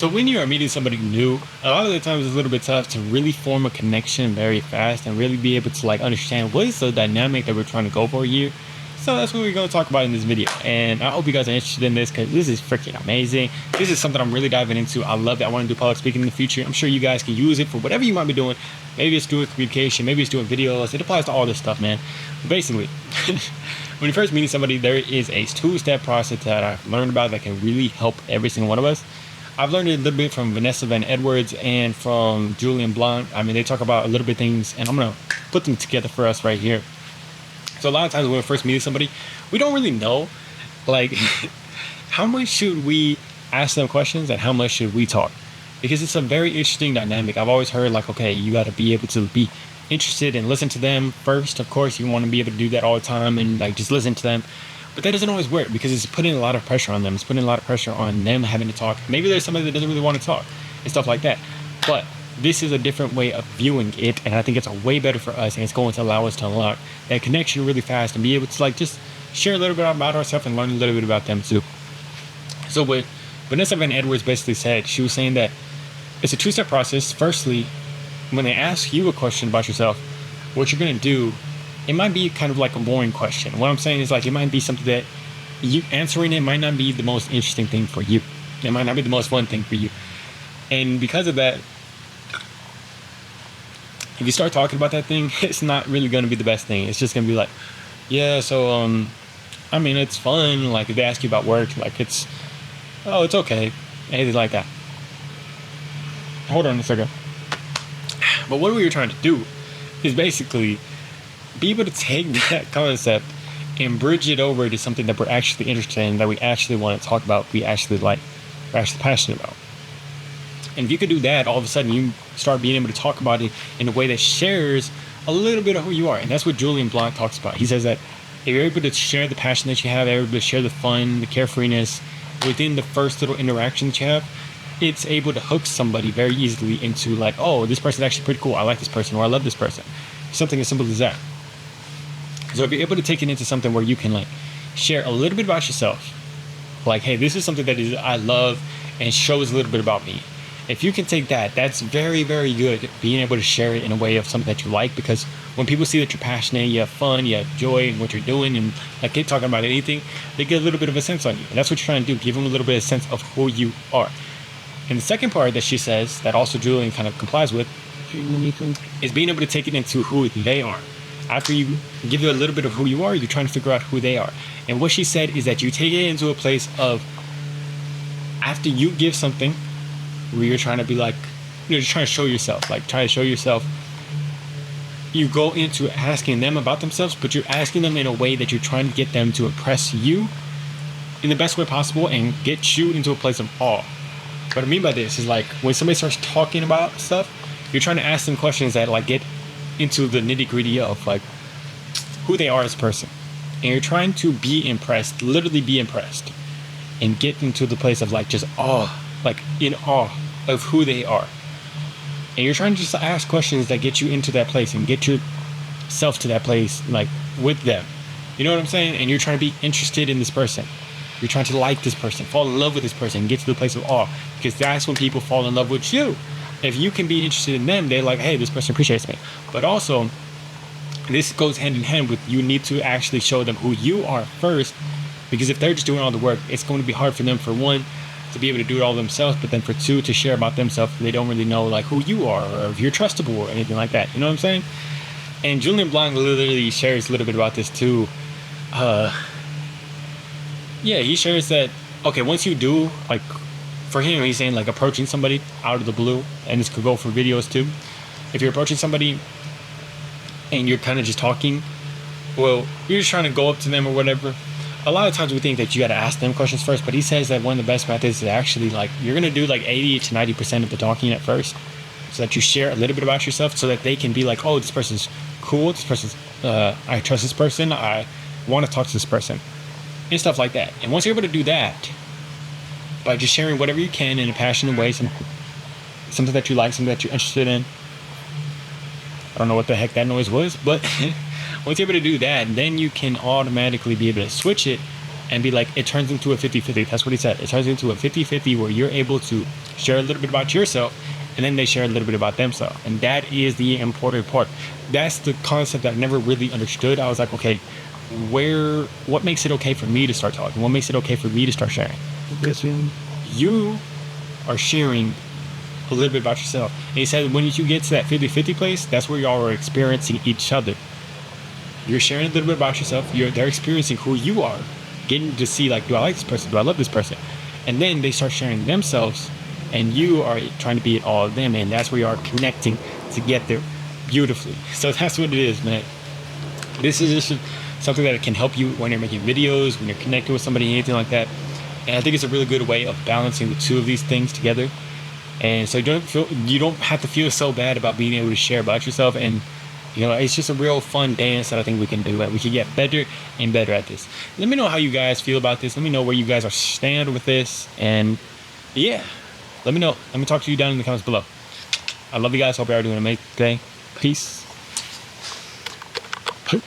So when you are meeting somebody new, a lot of the times it's a little bit tough to really form a connection very fast and really be able to like understand what is the dynamic that we're trying to go for here. So that's what we're going to talk about in this video. And I hope you guys are interested in this because this is freaking amazing. This is something I'm really diving into. I love it. I want to do public speaking in the future. I'm sure you guys can use it for whatever you might be doing. Maybe it's doing communication. Maybe it's doing videos. It applies to all this stuff, man. But basically, when you're first meeting somebody, there is a two-step process that I've learned about that can really help every single one of us. I've learned it a little bit from Vanessa Van Edwards and from Julian Blanc. I mean, they talk about a little bit things, and I'm going to put them together for us right here. So a lot of times when we're first meeting somebody, we don't really know, like, how much should we ask them questions and how much should we talk? Because it's a very interesting dynamic. I've always heard, like, okay, you got to be able to be interested and listen to them first. Of course, you want to be able to do that all the time and, like, just listen to them. But that doesn't always work because it's putting a lot of pressure on them. It's putting a lot of pressure on them having to talk. Maybe there's somebody that doesn't really want to talk and stuff like that. But this is a different way of viewing it, and I think it's a way better for us, and it's going to allow us to unlock that connection really fast and be able to like just share a little bit about ourselves and learn a little bit about them too. So what Vanessa Van Edwards basically said, she was saying that it's a two-step process. Firstly, when they ask you a question about yourself, what you're going to do, it might be kind of like a boring question. What I'm saying is like it might be something that you answering it might not be the most interesting thing for you. It might not be the most fun thing for you. And because of that, if you start talking about that thing, it's not really going to be the best thing. It's just going to be like, yeah, so, I mean, it's fun. Like, if they ask you about work, like, it's okay. Anything like that. Hold on a second. But what we were trying to do is basically be able to take that concept and bridge it over to something that we're actually interested in, that we actually want to talk about, we actually like, we're actually passionate about. And if you could do that, all of a sudden you start being able to talk about it in a way that shares a little bit of who you are. And that's what Julian Blanc talks about. He says that if you're able to share the passion that you have, able to share the fun, the carefreeness within the first little interaction that you have, it's able to hook somebody very easily into like, oh, this person's actually pretty cool. I like this person, or I love this person. Something as simple as that. So if you're able to take it into something where you can like share a little bit about yourself, like, hey, this is something that I love and shows a little bit about me. If you can take that, that's very, very good, being able to share it in a way of something that you like, because when people see that you're passionate, you have fun, you have joy in what you're doing, and like you're talking about anything, they get a little bit of a sense on you. And that's what you're trying to do, give them a little bit of sense of who you are. And the second part that she says, that also Julian kind of complies with, is being able to take it into who they are. After you give you a little bit of who you are, you're trying to figure out who they are. And what she said is that you take it into a place of, after you give something, where you're trying to be like, you're just trying to show yourself, like trying to show yourself, you go into asking them about themselves, but you're asking them in a way that you're trying to get them to impress you in the best way possible and get you into a place of awe. What I mean by this is like when somebody starts talking about stuff, you're trying to ask them questions that like get into the nitty-gritty of like who they are as a person. And you're trying to be impressed, literally be impressed, and get into the place of like just awe, like in awe of who they are. And you're trying to just ask questions that get you into that place and get yourself to that place like with them. You know what I'm saying? And you're trying to be interested in this person. You're trying to like this person, fall in love with this person, get to the place of awe, because that's when people fall in love with you. If you can be interested in them, they're like, hey, this person appreciates me. But also, this goes hand in hand with you need to actually show them who you are first, because if they're just doing all the work, it's going to be hard for them, for one, to be able to do it all themselves, but then for two, to share about themselves. They don't really know like who you are or if you're trustable or anything like that. You know what I'm saying? And Julian Blanc literally shares a little bit about this too. He shares that, okay, once you do, like, for him, he's saying, like, approaching somebody out of the blue, and this could go for videos, too. If you're approaching somebody and you're kind of just talking, well, you're just trying to go up to them or whatever. A lot of times we think that you got to ask them questions first, but he says that one of the best methods is actually, like, you're going to do, like, 80 to 90% of the talking at first, so that you share a little bit about yourself, so that they can be like, oh, this person's cool, this person's, I trust this person, I want to talk to this person, and stuff like that. And once you're able to do that, by just sharing whatever you can in a passionate way, something that you like, something that you're interested in. I don't know what the heck that noise was, but once you're able to do that, then you can automatically be able to switch it and be like, it turns into a 50-50. That's what he said. It turns into a 50-50 where you're able to share a little bit about yourself, and then they share a little bit about themselves. And that is the important part. That's the concept that I never really understood. I was like, okay, what makes it okay for me to start talking? What makes it okay for me to start sharing? Because you are sharing a little bit about yourself. And he said when you get to that 50-50 place, that's where y'all are experiencing each other. You're sharing a little bit about yourself. They're experiencing who you are, getting to see like, do I like this person? Do I love this person? And then they start sharing themselves, and you are trying to be it all of them, and that's where you are connecting to get there beautifully. So that's what it is, man. This is just something that can help you when you're making videos, when you're connecting with somebody, anything like that. And I think it's a really good way of balancing the two of these things together. And so you don't have to feel so bad about being able to share about yourself. And it's just a real fun dance that I think we can do. Like, we can get better and better at this. Let me know how you guys feel about this. Let me know where you guys are stand with this. And yeah, let me know. Let me talk to you down in the comments below. I love you guys. Hope you are doing an amazing day. Peace. Peace.